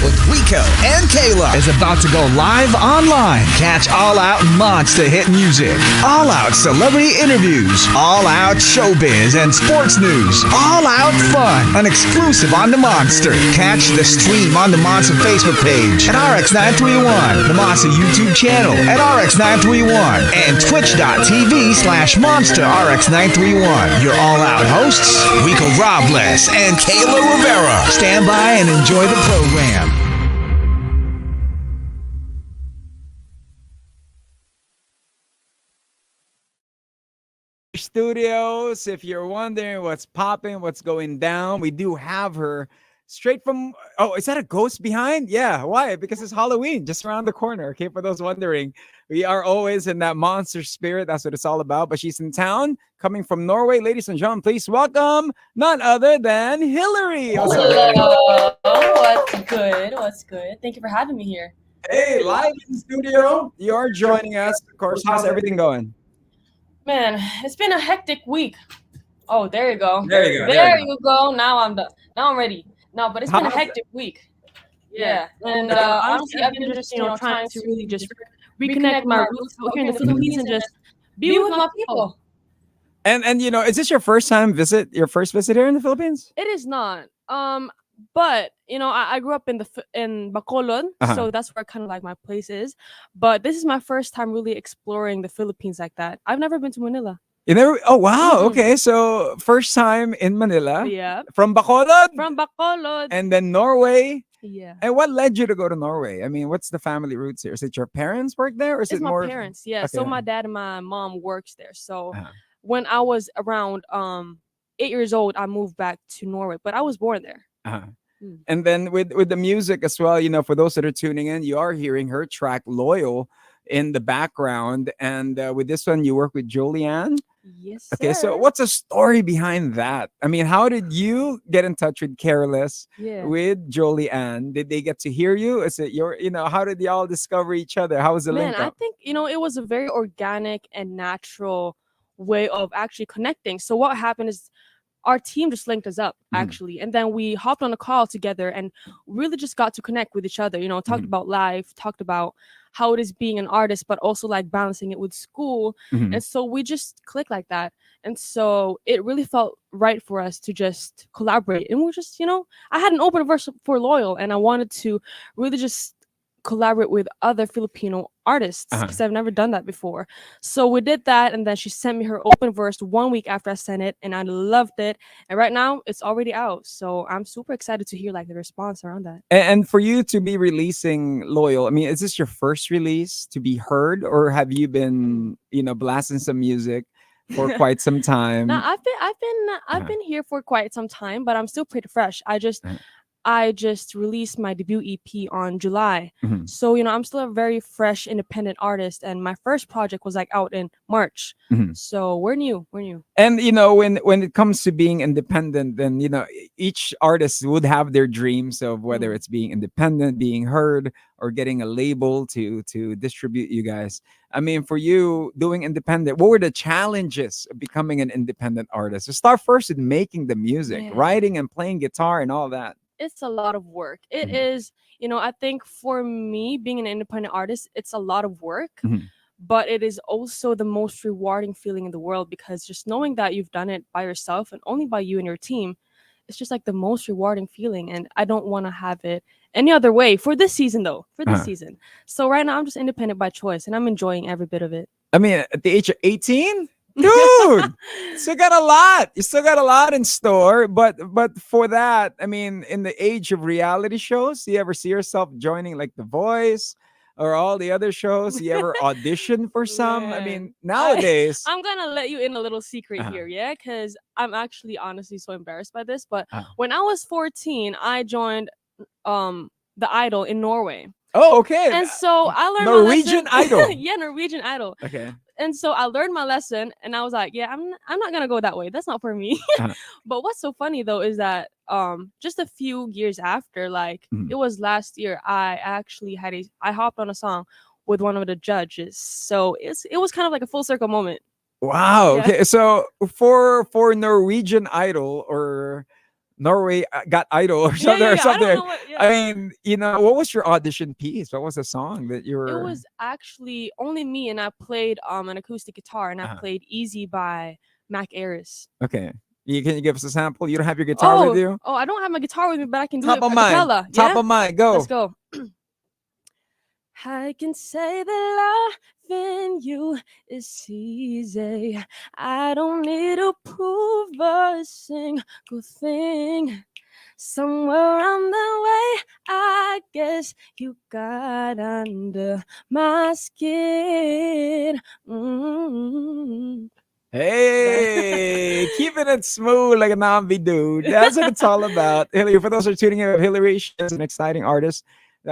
with Rico and Kayla is about to go live online. Catch All Out Monster hit music, All Out celebrity interviews, All Out showbiz and sports news, All Out fun, an exclusive on the Monster. Catch the stream on the Monster Facebook page at RX931, the Monster YouTube channel at RX931, and twitch.tv/Monster RX931. Your All Out hosts, Rico Robles and Kayla Rivera. Stand by and enjoy the program. Studios, if you're wondering what's popping, what's going down, we do have her straight from, oh, is that a ghost behind? Yeah, why? Because it's Halloween just around the corner. Okay, for those wondering, we are always in that monster spirit. That's what it's all about. But she's in town, coming from Norway. Ladies and gentlemen, please welcome none other than Hillary. Hello. What's good? What's good? Thank you for having me here. Hey, live in the studio. You're joining us. Of course, how's everything going? Man, it's been a hectic week. Oh, there you go. There you go. There you go. Now I'm done. Now I'm ready. No, but it's been a hectic week. Yeah. And honestly, I've been just, trying to really just reconnect my roots out here in the Philippines and just be with my people. And is this your first visit here in the Philippines? It is not. But I grew up in Bacolod, so that's where kind of like my place is. But this is my first time really exploring the Philippines like that. I've never been to Manila. You never? Oh wow! Okay, so first time in Manila. Yeah. From Bacolod. From Bacolod. And then Norway. Yeah. And what led you to go to Norway? I mean, what's the family roots here? Is it your parents work there, or is it's it my more? Parents? Yeah. Okay. So my dad and my mom works there. So when I was around 8 years old, I moved back to Norway, but I was born there. And then with the music as well, for those that are tuning in, you are hearing her track "Loyal" in the background, and with this one, you work with Julianne. Yes. Okay, sir. so what's a story behind that? I mean, how did you get in touch with Careless with Julianne? Did they get to hear you? Is it how did y'all discover each other? How was the link up? I think it was a very organic and natural way of actually connecting. So what happened is our team just linked us up actually, and then we hopped on a call together and really just got to connect with each other. Talked about life, talked about how it is being an artist, but also like balancing it with school. And so we just clicked like that. And so it really felt right for us to just collaborate. And we're just, I had an open verse for Loyal, and I wanted to really just collaborate with other Filipino artists because I've never done that before. So we did that, and then she sent me her open verse 1 week after I sent it, and I loved it. And right now it's already out, so I'm super excited to hear like the response around that. And for you to be releasing Loyal, I mean, is this your first release to be heard, or have you been blasting some music for quite some time? No, I've been here for quite some time, but I'm still pretty fresh. I just released my debut EP on July. So, I'm still a very fresh independent artist, and my first project was like out in March. So we're new. And, when it comes to being independent, then, each artist would have their dreams of whether it's being independent, being heard, or getting a label to distribute you guys. I mean, for you doing independent, what were the challenges of becoming an independent artist? So start first with making the music, writing and playing guitar and all that. It's a lot of work. It is, I think for me, being an independent artist, it's a lot of work, but it is also the most rewarding feeling in the world, because just knowing that you've done it by yourself and only by you and your team, it's just like the most rewarding feeling. And I don't want to have it any other way for this season, though, season. So right now I'm just independent by choice, and I'm enjoying every bit of it. I mean, at the age of 18? Dude, you still got a lot in store, but for that, I mean, in the age of reality shows, do you ever see yourself joining like The Voice or all the other shows? Do you ever audition for some? I mean, nowadays, I'm gonna let you in a little secret here, because I'm actually honestly so embarrassed by this, but when I was 14, I joined The Idol in Norway. Oh, okay. And so I learned Norwegian Idol. Yeah, Norwegian Idol. Okay. And so I learned my lesson, and I was like, yeah, I'm not gonna go that way. That's not for me. But what's so funny though is that just a few years after, like it was last year, I actually I hopped on a song with one of the judges. So it was kind of like a full circle moment. Wow. Yeah. Okay. So for Norwegian Idol, or Norway Got Idol or Yeah, something yeah, or yeah. I don't something. know what. Yeah. I mean, what was your audition piece? What was the song that you It were? was actually only me, and I played an acoustic guitar, and I Uh-huh. played "Easy" by Mac Ayres. Okay. Can you give us a sample? You don't have your guitar with you? Oh, I don't have my guitar with me, but I can do Top it of a mind. cappella. Top Yeah, of mind. let's Go. go. I can say that loving you is easy. I don't need to prove a single thing. Somewhere on the way, I guess you got under my skin. Mm. Hey, keeping it smooth like a nambi dude. That's what it's all about. Hillary, for those who are tuning in, Hillary, she is an exciting artist.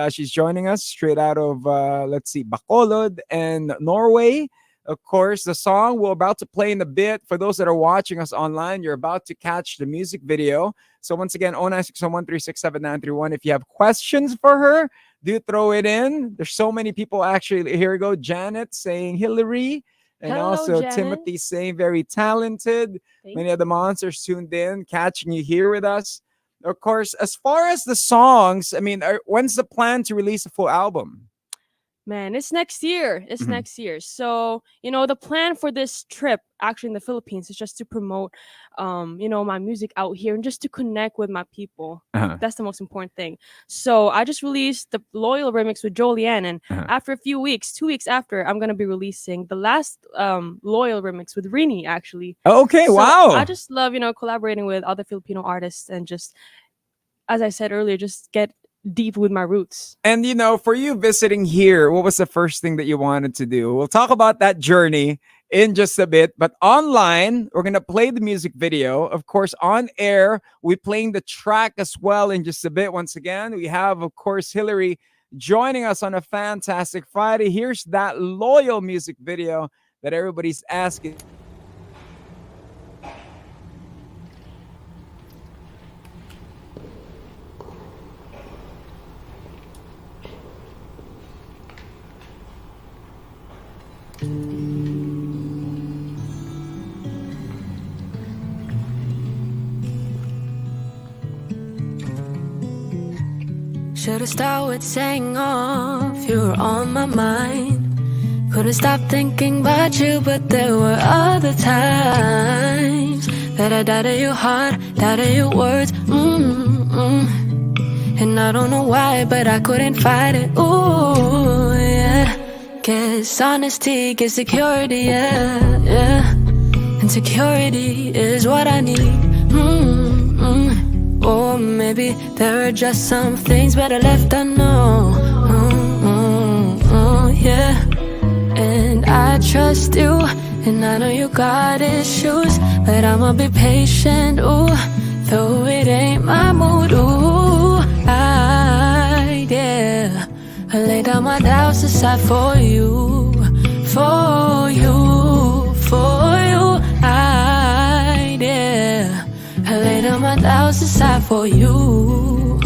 She's joining us straight out of, let's see, Bacolod and Norway. Of course, the song we're about to play in a bit. For those that are watching us online, you're about to catch the music video. So once again, 0961136791. If you have questions for her, do throw it in. There's so many people actually. Here we go. Janet saying Hillary. And Hello, also Janet. Timothy saying very talented. Thank Many of the monsters tuned in, catching you here with us. Of course, as far as the songs, I mean, when's the plan to release a full album? Man, it's next year. It's Mhm. next year. So, the plan for this trip actually in the Philippines is just to promote my music out here and just to connect with my people. Uh-huh. That's the most important thing. So I just released the Loyal remix with Jolianne, and Uh-huh. after a few weeks, 2 weeks after, I'm gonna be releasing the last Loyal remix with Rini actually. Okay, So wow. I just love, collaborating with other Filipino artists and just, as I said earlier, just get deep with my roots. And for you visiting here, what was the first thing that you wanted to do? We'll talk about that journey in just a bit. But online, we're gonna play the music video. Of course, on air, we're playing the track as well in just a bit. Once again, we have, of course, Hillary joining us on a fantastic Friday. Here's that Loyal music video that everybody's asking. Should've started with saying off, you were on my mind. Couldn't stop thinking about you, but there were other times that I doubted your heart, doubted your words. And I don't know why, but I couldn't fight it. Ooh, yeah. Guess honesty gives security, yeah. And security is what I need. Or maybe there are just some things better left unknown. Yeah. And I trust you, and I know you got issues, but I'ma be patient, ooh, though it ain't my mood, ooh, yeah. I lay down my doubts aside for you, for you, for you, yeah. I lay down my doubts aside for you.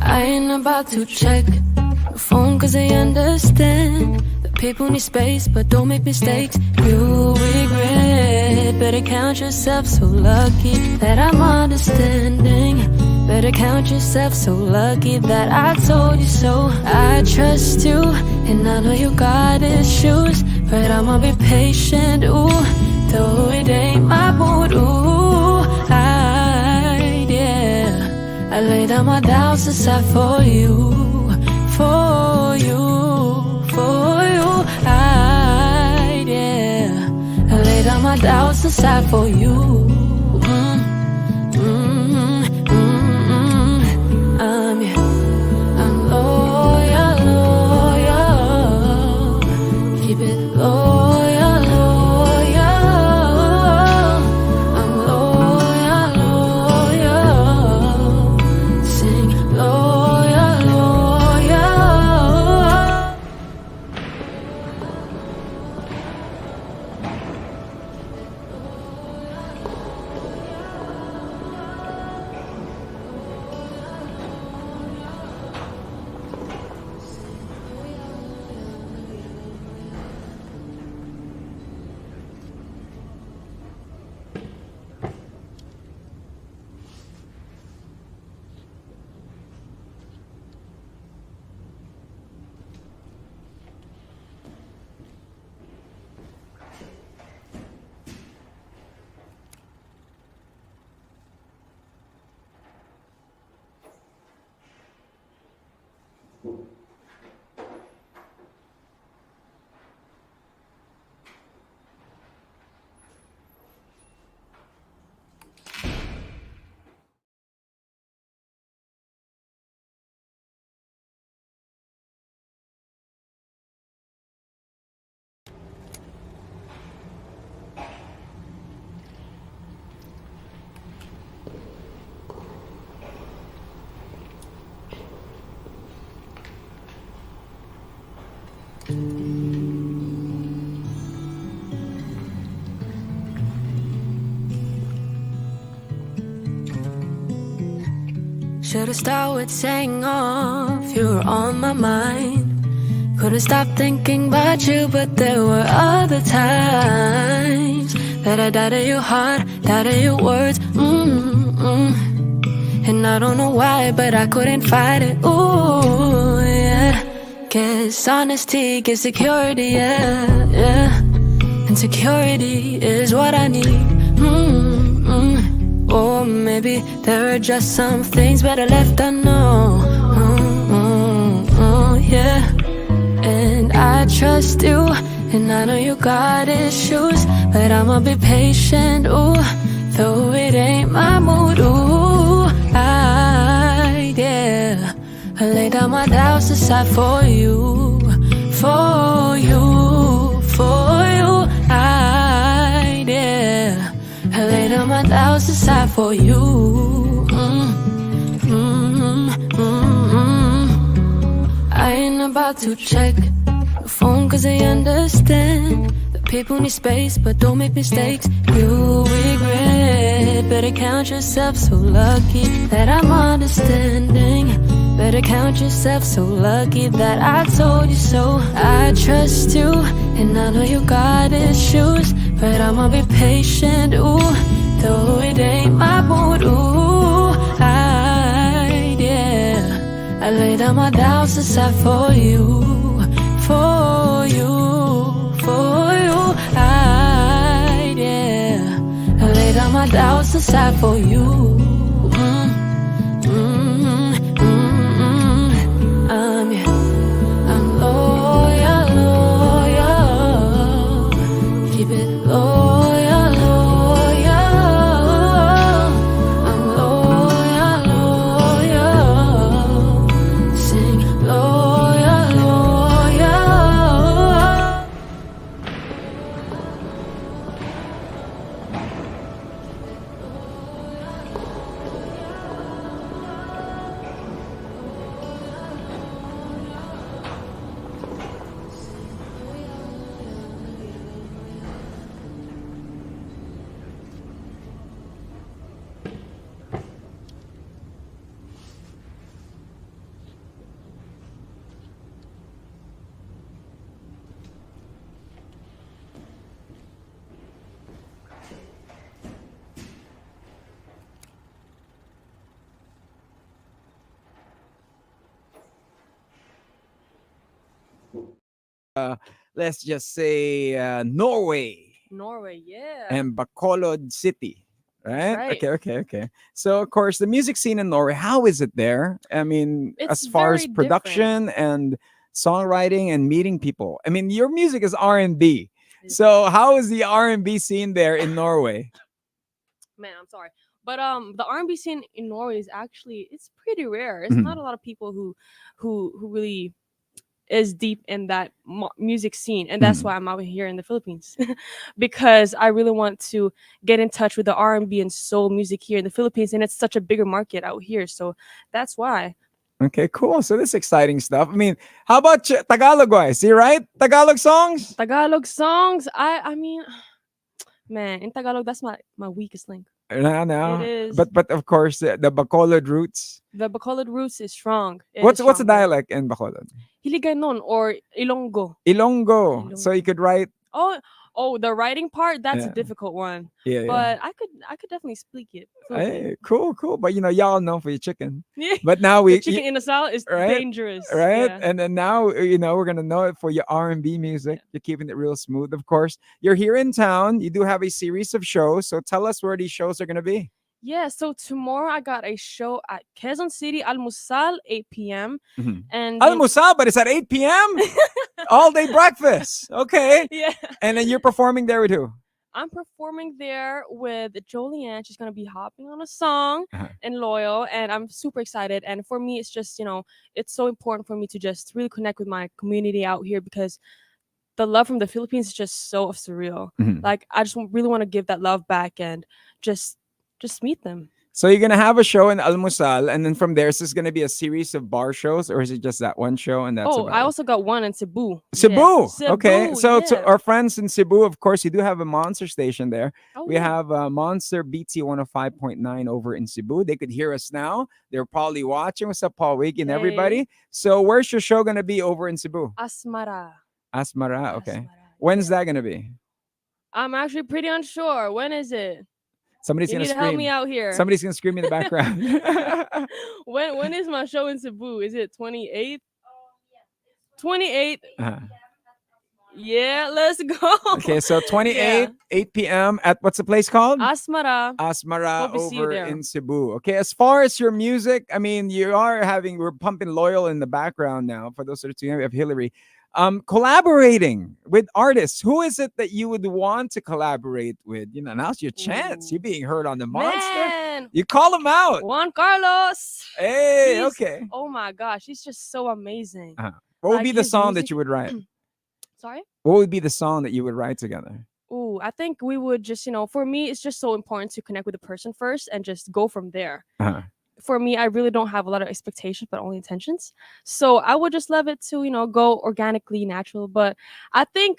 I ain't about to check the phone cause I understand that people need space, but don't make mistakes you regret. Better count yourself so lucky that I'm understanding. Better count yourself so lucky that I told you so. I trust you, and I know you got issues, but I'ma be patient, ooh, though it ain't my mood, ooh, yeah. I lay down my doubts aside for you, for you, for you, yeah. I lay down my doubts aside for you. I'm loyal, loyal. Keep it loyal, loyal. I'm loyal, loyal. Sing loyal, loyal. Should've started with saying off, you were on my mind. Couldn't stop thinking about you, but there were other times that I doubted your heart, doubted your words. And I don't know why, but I couldn't fight it. Ooh, yeah. Guess honesty gives security, yeah. And security is what I need. Or maybe there are just some things better left unknown. Yeah. And I trust you, and I know you got issues, but I'ma be patient, ooh, though it ain't my mood, ooh, yeah. I lay down my doubts aside for you, for you, for you, yeah. I lay down my doubts aside for you. I ain't about to check the phone cause I understand that people need space, but don't make mistakes you regret. Better count yourself so lucky that I'm understanding. Better count yourself so lucky that I told you so. I trust you, and I know you got issues, but I'ma be patient, ooh, though it ain't my mood, ooh, yeah. I lay down my doubts aside for you, for you, for you, yeah. I lay down my doubts aside for you. I'm loyal, loyal. Keep it loyal, loyal. I'm loyal, loyal. Sing loyal, loyal. Let's just say Norway Norway, yeah. and Bacolod City. Right? Right. Okay. So, of course, the music scene in Norway, how is it there? I mean, It's as far as very production and songwriting and meeting people. I mean, your music is R&B. So, how is the R&B scene there in Norway? Man, I'm sorry. But the R&B scene in Norway is actually, it's pretty rare. It's not a lot of people who really is deep in that music scene, and that's why I'm out here in the Philippines because I really want to get in touch with the R&B and soul music here in the Philippines, and it's such a bigger market out here, so that's why. Okay, cool. So this is exciting stuff. I mean, how about Tagalog wise? You right? Tagalog songs? Tagalog songs, I mean, man, in Tagalog, that's my weakest link. No. It is. But of course, the Bacolod roots. The Bacolod roots is strong. What's the dialect in Bacolod? Hiligaynon or Ilonggo. Ilonggo. So you could write. Oh, the writing part, that's Yeah. a difficult one. Yeah. But I could definitely speak it. Hey, cool. But y'all know for your chicken. Yeah. But now The chicken in the salad is right? dangerous. Right? Yeah. And then now we're gonna know it for your R&B music. You're keeping it real smooth. Of course, you're here in town. You do have a series of shows. So tell us where these shows are gonna be. Yeah, so tomorrow I got a show at Quezon City, Almusal, 8 p.m. And Almusal, but it's at 8 p.m. All day breakfast. Okay. yeah, And then you're performing there with who? I'm performing there with Jolianne. She's gonna be hopping on a song Uh-huh. and Loyal, and I'm super excited. And for me, it's just it's so important for me to just really connect with my community out here because the love from the Philippines is just so surreal. Mhm. Like I just really want to give that love back and just meet them. So you're gonna have a show in Almusal, and then from there, is this gonna be a series of bar shows, or is it just that one show and that's Oh, about I it? also got one in Cebu. Cebu. Yeah. Okay. Cebu, So to yeah. our friends in Cebu, of course, you do have a Monster station there. Oh, We yeah. have Monster BT 105.9 over in Cebu. They could hear us now. They're probably watching. What's up, Paul Wig and everybody? So where's your show gonna be over in Cebu? Asmara. Asmara. Okay. Asmara, When's yeah. that gonna be? I'm actually pretty unsure. When is it? Somebody's You gonna need to scream. help me out here. Somebody's gonna scream in the background. when is my show in Cebu? Is it 28th? 28th. Uh-huh. Yeah, let's go. Okay, so 28, Yeah. 8 p.m. at what's the place called? Asmara. Asmara Hope to see you over there. in Cebu. Okay, as far as your music, I mean, we're pumping Loyal in the background now. For those that are tuning in, we have Hillary. Collaborating with artists. Who is it that you would want to collaborate with? You know, now's your chance. Ooh. You're being heard on the Monster. Man, You call them out. Juan Carlos. Hey, He's- okay. Oh my gosh, he's just so amazing. What would like be the his song that music- you would write? Sorry? What would be the song that you would write together? Ooh, I think we would just, for me, it's just so important to connect with the person first and just go from there. Uh-huh. For me, I really don't have a lot of expectations, but only intentions. So I would just love it to, go organically, natural. But I think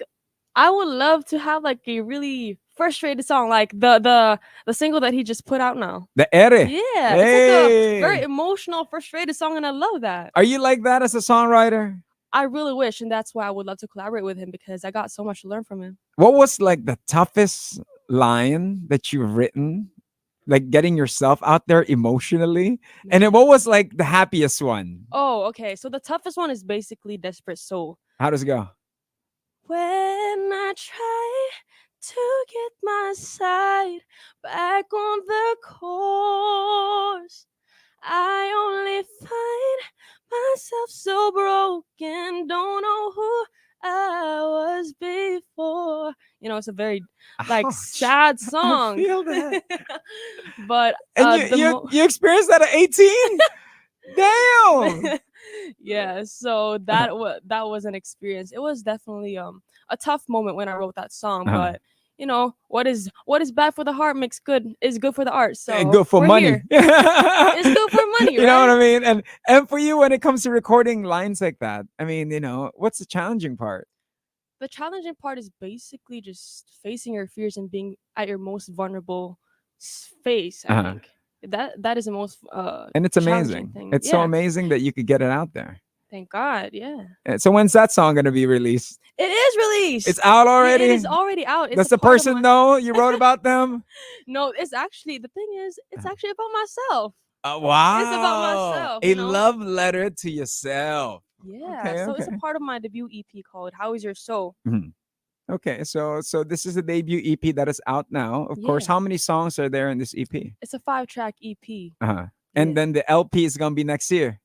I would love to have like a really frustrated song, like the single that he just put out now. The Ere. Yeah, it's like Hey. a very emotional, frustrated song, and I love that. Are you like that as a songwriter? I really wish, and that's why I would love to collaborate with him because I got so much to learn from him. What was like the toughest line that you've written? Like getting yourself out there emotionally? And then what was like the happiest one? Oh, okay. So the toughest one is basically Desperate Soul. How does it go? When I try to get my side back on the course, I only find myself so broken, don't know who I was before. It's a very like Ouch. sad I song. feel that. But And you experienced that at 18? Damn. yeah, so that was an experience. It was definitely a tough moment when I wrote that song, Uh-huh. but what is bad for the heart is good for the art. So And good for we're money. here. It's good for money, You know what right? I mean? And for you, when it comes to recording lines like that, I mean, what's the challenging part? The challenging part is basically just facing your fears and being at your most vulnerable phase. I Uh-huh. think that is the most And it's challenging amazing. thing. It's so Yeah. amazing that you could get it out there. Thank God, yeah. So when's that song gonna be released? It is released. It's out already. It is already out. It's Does a the part of person my- know you wrote about them? No, it's actually the thing is, it's actually about myself. Wow. about myself, A love letter to yourself. Yeah. Okay, So it's okay. a part of my debut EP called "How Is Your Soul." Okay, so this is the debut EP that is out now. Of course, Yeah. how many songs are there in this EP? It's a 5-track EP. Uh-huh. And Yeah. then the LP is gonna be next year.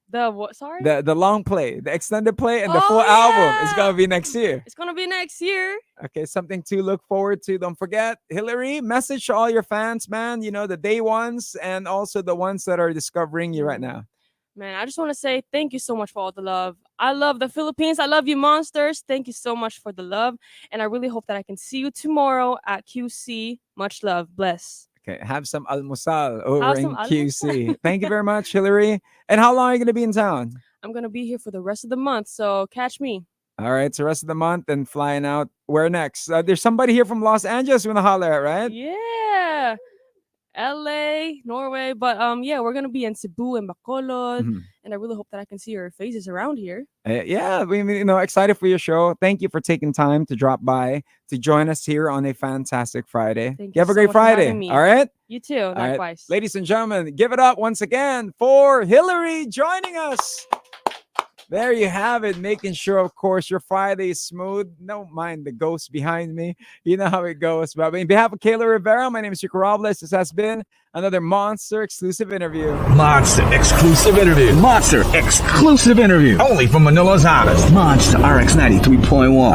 The what? Sorry. The long play, the extended play, and the Oh, full album is yeah. gonna be next year. It's gonna be next year. Okay, something to look forward to. Don't forget, Hillary, message to all your fans, man. The day ones and also the ones that are discovering you right now. Man, I just want to say thank you so much for all the love. I love the Philippines. I love you, Monsters. Thank you so much for the love. And I really hope that I can see you tomorrow at QC. Much love. Bless. Okay, have some almusal over Have in some QC. Thank you very much, Hillary. And how long are you going to be in town? I'm going to be here for the rest of the month. So catch me. All right, so rest of the month and flying out. Where next? There's somebody here from Los Angeles you want to holler at, right? Yeah. LA, Norway. But yeah, we're going to be in Cebu and Bacolod. Mhm. And I really hope that I can see your faces around here. Yeah, excited for your show. Thank you for taking time to drop by to join us here on a fantastic Friday. Thank You have you a so great much for Friday. having me. All right? You too. All right. Likewise. Ladies and gentlemen, give it up once again for Hillary joining us. There you have it, making sure, of course, your Friday is smooth. Don't mind the ghost behind me. You know how it goes. But on behalf of Kayla Rivera, my name is Rico Robles. This has been another Monster exclusive interview. Monster exclusive interview. Monster exclusive interview. Only from Manila's hottest. Monster RX93.1.